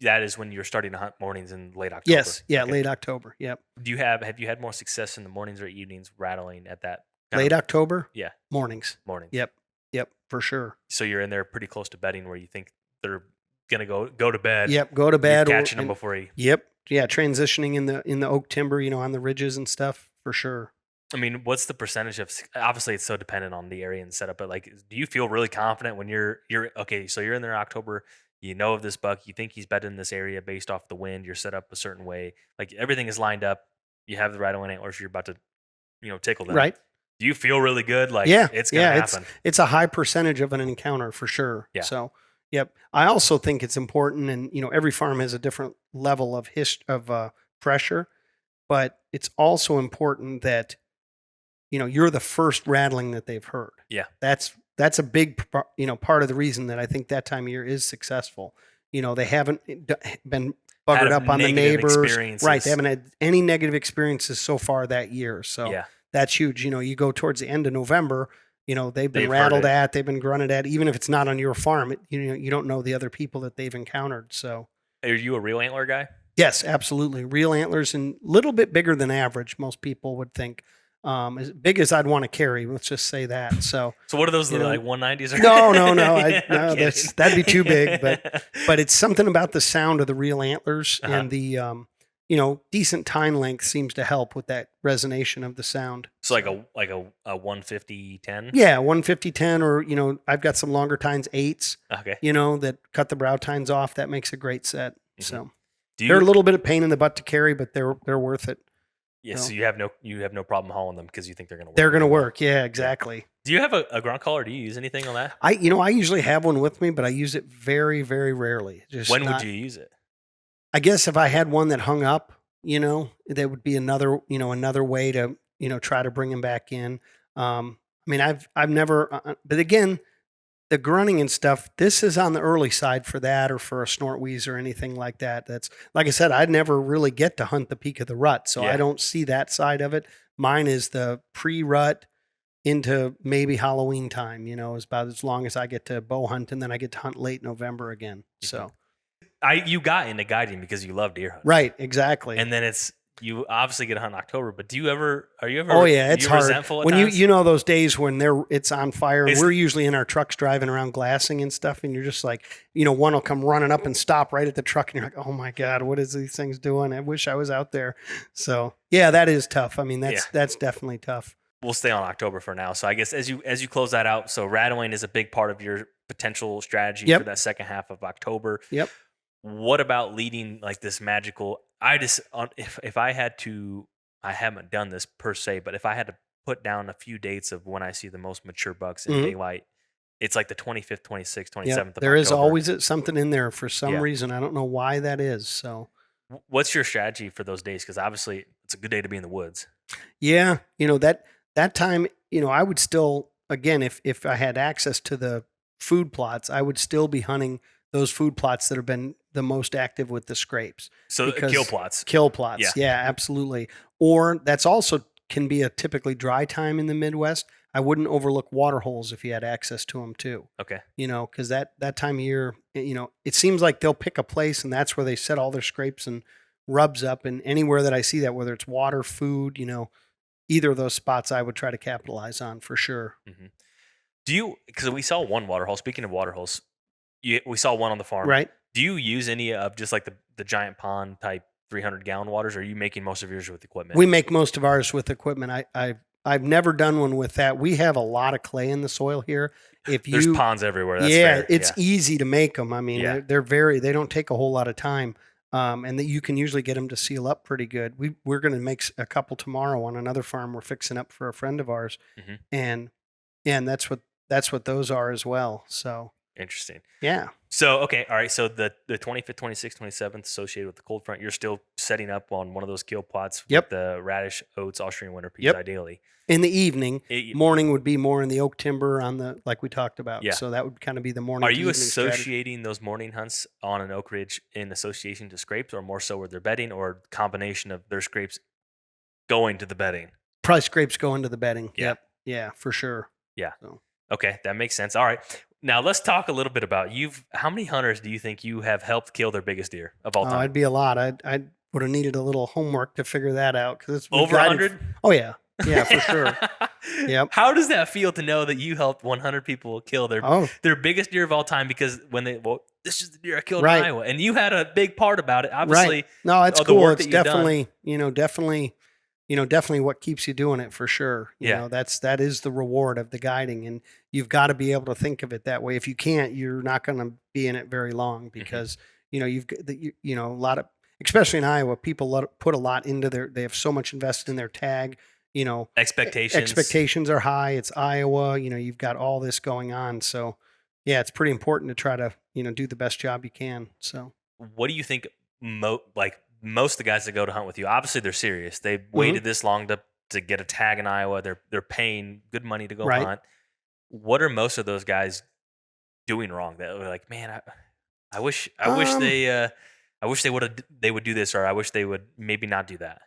that is when you're starting to hunt mornings in late October. Yes. Yeah. Okay. Late October. Yep. Have you had more success in the mornings or evenings rattling at that? Late October? Yeah. Mornings. Yep. For sure. So you're in there pretty close to bedding where you think they're going to go to bed. Yep. Go to bed. You're catching them before you. Yep. Yeah. Transitioning in the oak timber, on the ridges and stuff for sure. I mean, what's the percentage of, obviously it's so dependent on the area and setup, but like, do you feel really confident when you're okay, so you're in there in October, of this buck, you think he's bedded in this area based off the wind, you're set up a certain way, like everything is lined up, you have the rattling antlers, you're about to, tickle them. Right. Do you feel really good? Like, it's going to happen. It's a high percentage of an encounter for sure. Yeah. So, yep. I also think it's important, and, every farm has a different level of pressure, but it's also important that, you're the first rattling that they've heard. Yeah. That's a big, part of the reason that I think that time of year is successful. They haven't been buggered up on the neighbors. Right. They haven't had any negative experiences so far that year. So that's huge. You go towards the end of November, they've been rattled at, they've been grunted at, even if it's not on your farm, you don't know the other people that they've encountered. So are you a real antler guy? Yes, absolutely. Real antlers and a little bit bigger than average. Most people would think. As big as I'd want to carry. Let's just say that. So what are those like 190s? Or No. That'd be too big. But it's something about the sound of the real antlers and the decent tine length seems to help with that resonation of the sound. So like a 150-10? Yeah, 150-10, or I've got some longer tines, 8s. Okay. That cut the brow tines off. That makes a great set. Mm-hmm. So they're a little bit of pain in the butt to carry, but they're worth it. Yeah, so you have no problem hauling them because you think they're going to work. They're going to work. Yeah, exactly. Do you have a grunt caller? Do you use anything on that? I usually have one with me, but I use it very, very rarely. When would you use it? I guess if I had one that hung up, that would be another way to, try to bring him back in. I mean, I've never, but again, the grunting and stuff, this is on the early side for that or for a snort wheeze or anything like that. That's, like I said, I'd never really get to hunt the peak of the rut. So I don't see that side of it. Mine is the pre-rut into maybe Halloween time, is about as long as I get to bow hunt, and then I get to hunt late November again. So you got into guiding because you love deer hunting. Right, exactly. And then you obviously get to hunt in October, but are you ever Oh yeah, it's hard. Resentful when times? you those days when it's on fire, and we're usually in our trucks driving around glassing and stuff, and you're just like, one will come running up and stop right at the truck, and you're like, oh my God, what is these things doing? I wish I was out there. So yeah, that is tough. I mean, that's definitely tough. we'll stay on October for now. So I guess as you close that out, so rattling is a big part of your potential strategy for Yep. that second half of October. Yep. What about leading like this magical? I just if I had to, I haven't done this per se, but if I had to put down a few dates of when I see the most mature bucks in Mhm. daylight, it's like the 25th, 26th, Yep. 27th of There is October. always something in there for some Yeah. reason. I don't know why that is. So, What's your strategy for those days? Because obviously it's a good day to be in the woods. yeah, that time, I would still, again, if I had access to the food plots, I would still be hunting those food plots that have been the most active with the scrapes, So kill because plots. kill Yeah. plots. Yeah, absolutely. Or that's also can be a typically dry time in the Midwest. I wouldn't overlook water holes if you had access to them too. Okay. Because that time of year, it seems like they'll pick a place and that's where they set all their scrapes and rubs up. And anywhere that I see that, whether it's water, food, either of those spots, I would try to capitalize on for sure. hmm Do you? Because we saw one water hole. Speaking of water holes, we saw one on the farm. Right. Do you use any of just like the giant pond type 300-gallon waters? Or are you making most of yours with equipment? We make most of ours with equipment. I've never done one with that. We have a lot of clay in the soil here. There's ponds everywhere. That's Yeah, fair. it's easy to make them. I mean, Yeah. they don't take a whole lot of time. And that you can usually get them to seal up pretty good. We're going to make a couple tomorrow on another farm we're fixing up for a friend of ours, hmm and and that's what those are as well. So Interesting. yeah, So okay, all right. So the 25th, 26th, 27th associated with the cold front, you're still setting up on one of those kill plots Yep. with the radish, oats, Austrian winter peas, Yep. ideally. in the evening, It- morning would be more in the oak timber on the like we talked about. Yeah. So that would kind of be the morning. Are to you evening strategy. associating those morning hunts on an oak ridge in association to scrapes, or more so with their bedding, or combination of their scrapes going to the bedding? Probably scrapes go into the bedding. Yeah. Yep. Yeah, for sure. Yeah. So. Okay, that makes sense. All right. Now let's talk a little bit about how many hunters do you think you have helped kill their biggest deer of all Oh, time? I'd be a lot. I would have needed a little homework to figure that out because it's Over 100? Oh yeah, yeah, for sure. Yep. How does that feel to know that you helped 100 people kill Oh, their biggest deer of all time? Because this is the deer I killed Right. in Iowa, and you had a big part about it. Obviously, right. No, it's the cool. work It's that you've done. definitely what keeps you doing it for sure. Yeah. That is the reward of the guiding, and you've got to be able to think of it that way. If you can't, you're not going to be in it very long because you've got a lot of, especially in Iowa, people put a lot into they have so much invested in their tag. Expectations are high. It's Iowa. You've got all this going on, so yeah, it's pretty important to try to do the best job you can. So. What do you think? Most of the guys that go to hunt with you, obviously they're serious. They waited this long to get a tag in Iowa. They're paying good money to go Right. hunt. What are most of those guys doing wrong? That are like, man, I wish they would do this, or I wish they would maybe not do that.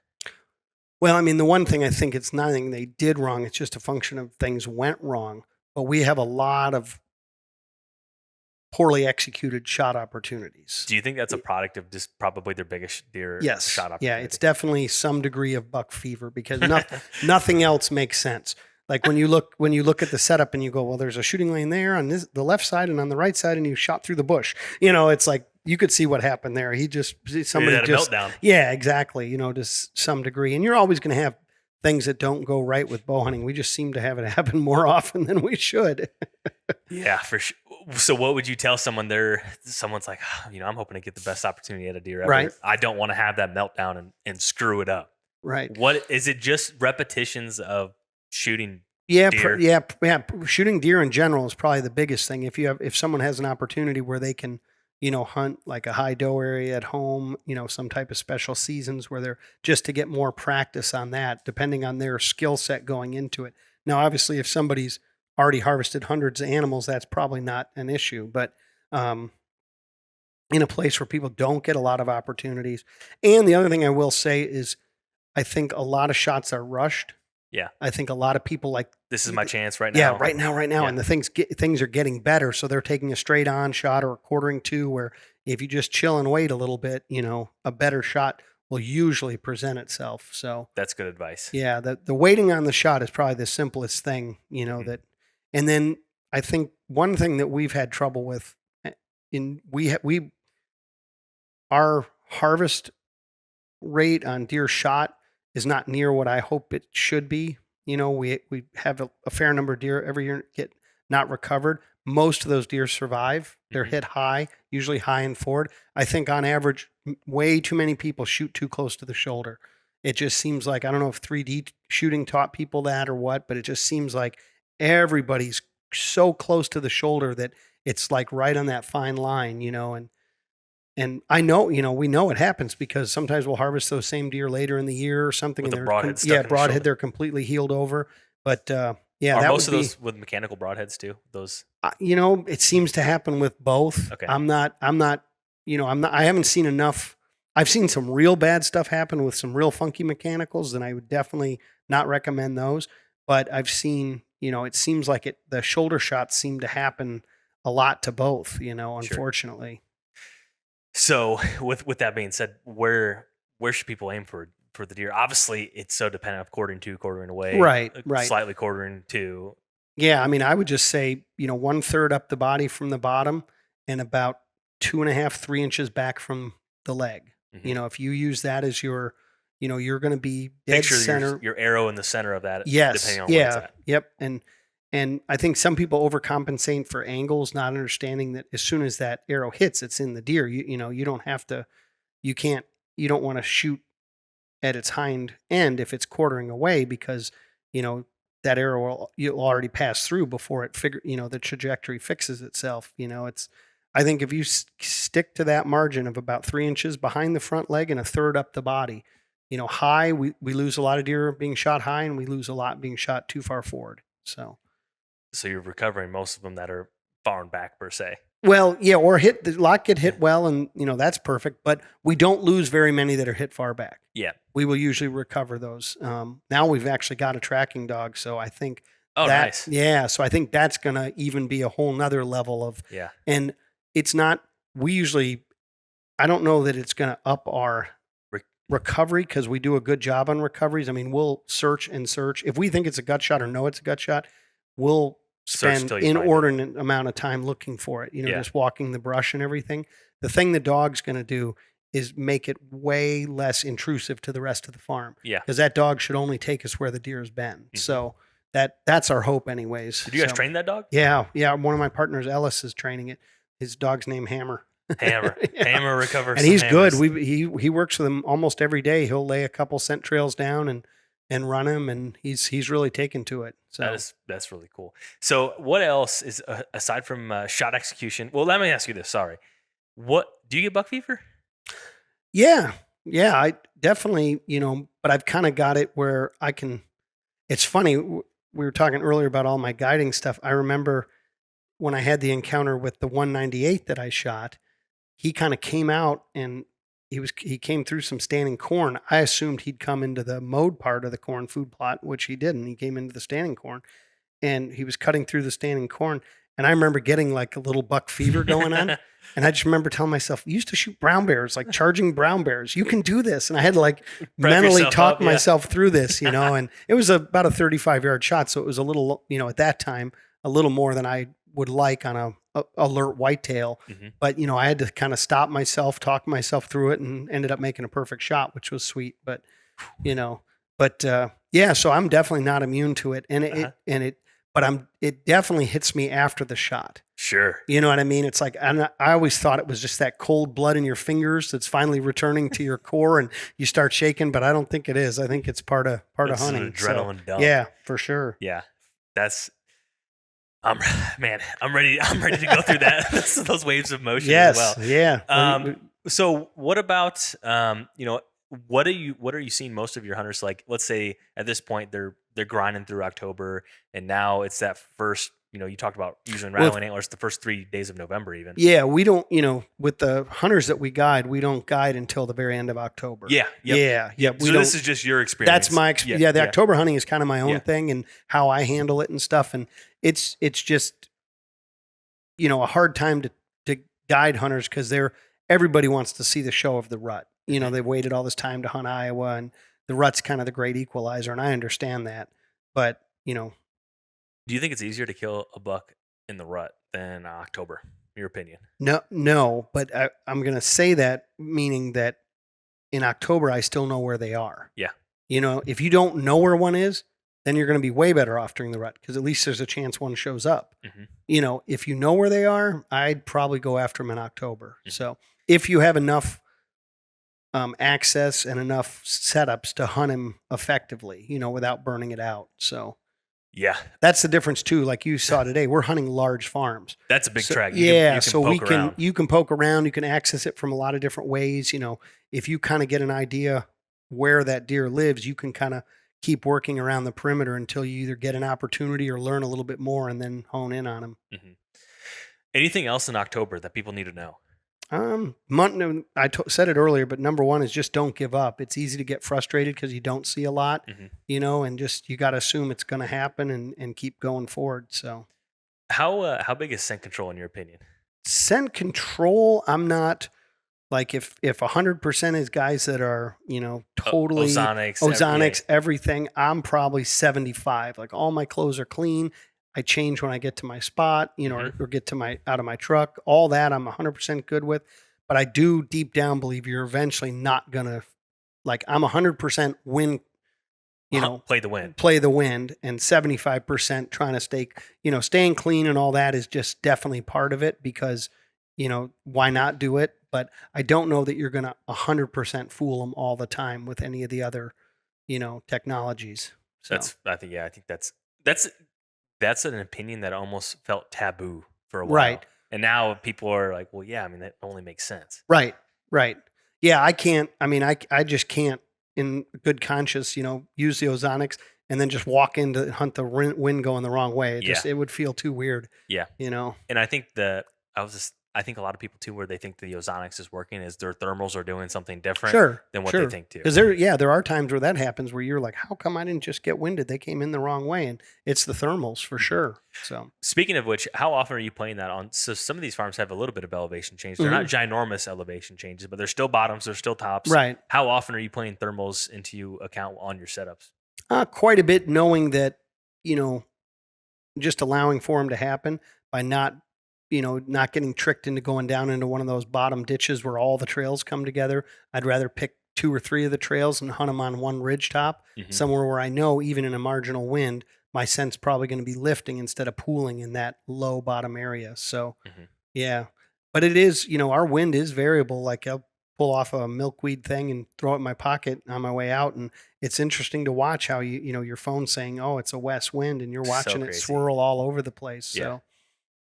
Well, I mean, the one thing I think it's nothing they did wrong. It's just a function of things went wrong. But we have a lot of poorly executed shot opportunities. Do you think that's a product of just probably their biggest deer Yes. shot opportunity? Yeah, it's definitely some degree of buck fever because nothing else makes sense. Like when you look at the setup and you go, well, there's a shooting lane there on the left side and on the right side, and you shot through the bush. It's like you could see what happened there. Somebody had a meltdown. Yeah, exactly. To some degree, and you're always going to have things that don't go right with bow hunting. We just seem to have it happen more often than we should. Yeah, for sure. So what would you tell someone someone's like, I'm hoping to get the best opportunity at a deer ever. Right. I don't want to have that meltdown and screw it up. Right. What is it? Just repetitions of shooting Yeah, deer? yeah. Shooting deer in general is probably the biggest thing. If someone has an opportunity where they can, hunt like a high doe area at home, some type of special seasons where they're just to get more practice on that, depending on their skill set going into it. Now, obviously, if somebody's already harvested hundreds of animals, that's probably not an issue. But in a place where people don't get a lot of opportunities, and the other thing I will say is, I think a lot of shots are rushed. Yeah. I think a lot of people like, This is my chance right now. yeah, right now. Yeah. And the things are getting better. So they're taking a straight on shot or a quartering to, where if you just chill and wait a little bit, a better shot will usually present itself. So That's good advice. yeah, the waiting on the shot is probably the simplest thing, and then I think one thing that we've had trouble with our harvest rate on deer shot is not near what I hope it should be. You know, we have a fair number of deer every year get not recovered. Most of those deer survive. They're Mhm. hit high, usually high and forward. I think on average, way too many people shoot too close to the shoulder. It just seems like, I don't know if 3D shooting taught people that or what, but it just seems like everybody's so close to the shoulder that it's like right on that fine line, you know, and I know, you know, we know it happens because sometimes we'll harvest those same deer later in the year or something, With and a broadhead stuck yeah, in the broadhead, shoulder. they're completely healed over. But yeah, Are that most would of be, those with mechanical broadheads too? Those you know, it seems to happen with both. okay. I'm not, you know, I haven't seen enough. I've seen some real bad stuff happen with some real funky mechanicals, and I would definitely not recommend those. But I've seen, you know, it seems like the shoulder shots seem to happen a lot to both, you know, Sure. unfortunately. So with that being said, where should people aim for the deer? Obviously, it's so dependent of quartering to, quartering away, Right, right. slightly quartering to. Yeah, I mean, I would just say, you know, 1/3 up the body from the bottom and about 2.5, 3 inches back from the leg. Mhm. You know, if you use that as your, you know, you're going to be dead Picture center. your arrow in the center of that, Yes. depending on where it's Yeah. at. Yep. And I think some people overcompensate for angles, not understanding that as soon as that arrow hits, it's in the deer. You know, you don't have to, you can't, you don't want to shoot at its hind end if it's quartering away because you know that arrow you'll already pass through before it figure you know the trajectory fixes itself. You know, it's I think if you stick to that margin of about 3 inches behind the front leg and 1/3 up the body, you know, high we lose a lot of deer being shot high and we lose a lot being shot too far forward. So So you're recovering most of them that are far and back per se. well, yeah, or hit the lot get Yeah. hit well, and you know that's perfect. But we don't lose very many that are hit far back. Yeah. We will usually recover those. Now we've actually got a tracking dog, so I think Oh, that nice. yeah, so I think that's gonna even be a whole nother level of, Yeah. and it's not. We usually, I don't know that it's gonna up our Re- recovery because we do a good job on recoveries. I mean, we'll search and search. If we think it's a gut shot or know it's a gut shot, we'll Search spend until you find it. inordinate amount of time looking for it, you know, Yeah. just walking the brush and everything. The thing the dog's going to do is make it way less intrusive to the rest of the farm Yeah. because that dog should only take us where the deer has been. Mhm. So that's our hope anyways. Did you guys So, train that dog? yeah. Yeah. One of my partners, Ellis, is training it. His dog's named Hammer. Hammer. Yeah. Hammer recover. And some he's good. hammers. He works with him almost every day. He'll lay a couple scent trails down and run him, and he's really taken to it. So That's really cool. So what else is aside from shot execution? Well, let me ask you this. Sorry. What do you get buck fever? yeah, yeah, I definitely, you know, but I've kind of got it where I can. It's funny. We were talking earlier about all my guiding stuff. I remember when I had the encounter with the 198 that I shot. He kind of came out and he came through some standing corn. I assumed he'd come into the mowed part of the corn food plot, which he didn't. He came into the standing corn, and he was cutting through the standing corn. And I remember getting like a little buck fever going on. And I just remember telling myself, you used to shoot brown bears, like charging brown bears. You can do this. And I had to like mentally yourself talk up, yeah. myself through this, you know, and it was about a 35-yard shot. So it was a little, you know, at that time, a little more than I would like on a alert whitetail. Mhm. But, you know, I had to kind of stop myself, talk myself through it, and ended up making a perfect shot, which was sweet. But, you know, but yeah, so I'm definitely not immune to it. And it definitely hits me after the shot. Sure. You know what I mean? It's like, I always thought it was just that cold blood in your fingers that's finally returning to your core and you start shaking, but I don't think it is. I think it's part of It's an hunting. adrenaline dump. Yeah, for sure. Yeah. That's man, I'm ready to go through that those waves of motion Yes. as well. Yeah. So what about you know, what are you seeing most of your hunters like? Let's say at this point they're grinding through October, and now it's that first. You know, you talked about using rattling antlers the first 3 days of November, even. Yeah, we don't. You know, with the hunters that we guide, we don't guide until the very end of October. Yeah. Yep. Yeah. Yeah. So this is just your experience. That's my experience. Yeah, the October hunting is kind of my own Yeah. thing and how I handle it and stuff. And it's just, you know, a hard time to guide hunters because everybody wants to see the show of the rut. You know, they've waited all this time to hunt Iowa, and the rut's kind of the great equalizer, and I understand that. But, you know, Do you think it's easier to kill a buck in the rut than October? In your opinion? no, but I'm going to say that meaning that in October I still know where they are. Yeah. You know, if you don't know where one is, then you're going to be way better off during the rut because at least there's a chance one shows up. Mm-hmm. You know, if you know where they are, I'd probably go after them in October. Mm-hmm. So if you have enough access and enough setups to hunt them effectively, you know, without burning it out. So yeah, that's the difference too. Like you saw today, we're hunting large farms. That's a big track. You can poke around, you can access it from a lot of different ways. You know, if you kind of get an idea where that deer lives, you can kind of keep working around the perimeter until you either get an opportunity or learn a little bit more and then hone in on them. Mm-hmm. Anything else in October that people need to know? Said it earlier, but number one is just don't give up. It's easy to get frustrated because you don't see a lot, you know, and just you got to assume it's going to happen and keep going forward. So, how big is scent control in your opinion? Scent control, I'm not like if 100% is guys that are, you know, totally ozonics, everything. I'm probably 75. Like all my clothes are clean. I change when I get to my spot, you know, or get to out of my truck. All that I'm 100% good with. But I do deep down believe you're eventually not going to, like, I'm 100% win, you know, play the wind, and 75% trying to staying clean and all that is just definitely part of it because, you know, why not do it? But I don't know that you're going to 100% fool them all the time with any of the other, you know, technologies. So. I think that's an opinion that almost felt taboo for a while. Right. And now people are like, well, yeah, I mean, that only makes sense. Right. Yeah, I just can't in good conscience, you know, use the ozonics and then just walk in to hunt the wind going the wrong way. It would feel too weird. Yeah. You know? And I think I think a lot of people too, where they think the ozonics is working is their thermals are doing something different than what they think too. Because there are times where that happens where you're like, how come I didn't just get winded? They came in the wrong way. And it's the thermals for sure. So speaking of which, how often are you playing that on? So some of these farms have a little bit of elevation change. They're not ginormous elevation changes, but they're still bottoms, they're still tops. Right. How often are you playing thermals into account on your setups? Quite a bit, knowing that, you know, just allowing for them to happen by not getting tricked into going down into one of those bottom ditches where all the trails come together. I'd rather pick 2 or 3 of the trails and hunt them on one ridge top, somewhere where I know even in a marginal wind, my scent's probably going to be lifting instead of pooling in that low bottom area. So, yeah. But it is, you know, our wind is variable. Like I'll pull off a milkweed thing and throw it in my pocket on my way out. And it's interesting to watch how you know, your phone's saying, oh, it's a west wind and you're watching it swirl all over the place. So.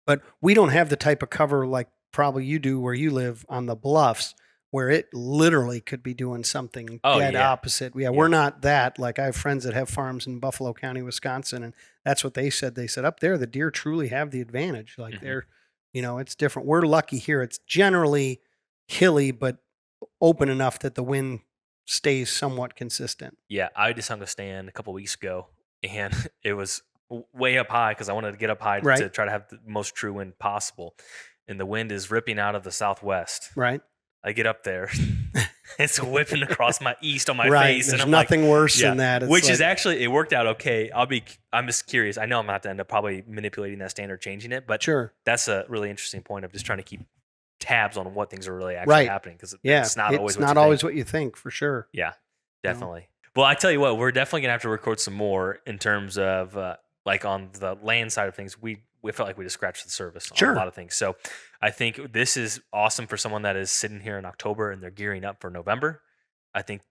But we don't have the type of cover like probably you do where you live on the bluffs where it literally could be doing something dead opposite. Yeah, we're not that. Like I have friends that have farms in Buffalo County, Wisconsin, and that's what they said. They said up there, the deer truly have the advantage. Like they're, you know, it's different. We're lucky here. It's generally hilly, but open enough that the wind stays somewhat consistent. Yeah, I just hung a stand a couple weeks ago and it was way up high because I wanted to get up high to try to have the most true wind possible. And the wind is ripping out of the southwest. Right. I get up there. It's whipping across my east on my face. There's and I'm nothing worse than that. Which is actually, it worked out okay. I'm just curious. I know I'm going to have to end up probably manipulating that stand or changing it. But that's a really interesting point of just trying to keep tabs on what things are really actually happening. Because it's not always what you think, for sure. Yeah, definitely. You know? Well, I tell you what, we're definitely going to have to record some more in terms of like on the land side of things. We felt like we just scratched the surface on a lot of things. So I think this is awesome for someone that is sitting here in October and they're gearing up for November. I think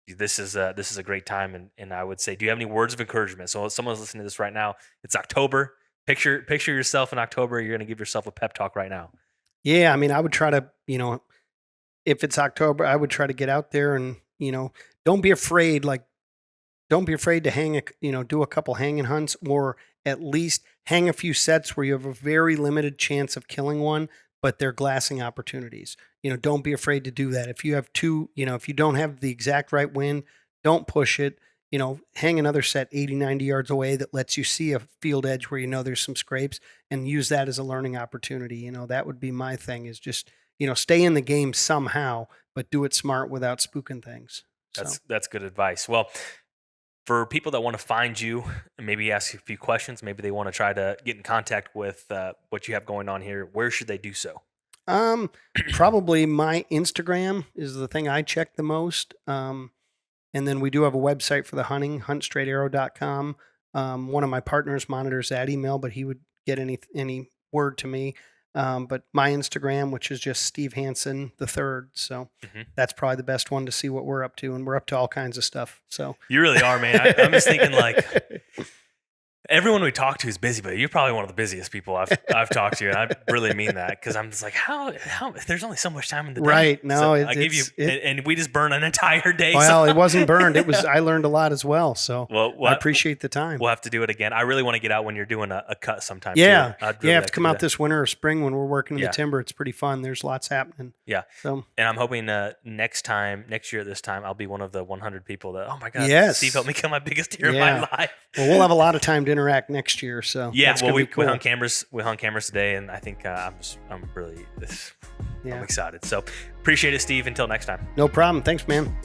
this is a great time. And I would say, do you have any words of encouragement? So if someone's listening to this right now, it's October. Picture yourself in October. You're going to give yourself a pep talk right now. Yeah. I mean, I would try to, you know, if it's October, I would try to get out there and, you know, don't be afraid. Like, don't be afraid to do a couple hanging hunts, or at least hang a few sets where you have a very limited chance of killing one, but they're glassing opportunities. You know, don't be afraid to do that. If you have 2, you know, if you don't have the exact right wind, don't push it. You know, hang another set 80, 90 yards away that lets you see a field edge where you know there's some scrapes, and use that as a learning opportunity. You know, that would be my thing, is just, you know, stay in the game somehow, but do it smart without spooking things. That's good advice. Well, for people that want to find you and maybe ask you a few questions, maybe they want to try to get in contact with what you have going on here, where should they do so? Probably my Instagram is the thing I check the most. And then we do have a website for the hunting, huntstraightarrow.com. One of my partners monitors that email, but he would get any word to me. But my Instagram, which is just Steve Hanson the third. So that's probably the best one to see what we're up to. And we're up to all kinds of stuff. So you really are, man. I'm just thinking like everyone we talk to is busy, but you're probably one of the busiest people I've talked to. And I really mean that because I'm just like, how there's only so much time in the day. Right. No, so I give you, and we just burn an entire day. Well, it wasn't burned. I learned a lot as well. So I appreciate the time. We'll have to do it again. I really want to get out when you're doing a cut sometime. Yeah. Too. You have to come out this winter or spring when we're working in the timber. It's pretty fun. There's lots happening. Yeah. So, and I'm hoping next year at this time, I'll be one of the 100 people that, oh my God, Steve helped me kill my biggest deer of my life. Well, we'll have a lot of time to interact next year. So yeah, well, we cool. hung cameras. We hung cameras today, and I think I'm really I'm excited. So appreciate it, Steve. Until next time. No problem. Thanks, man.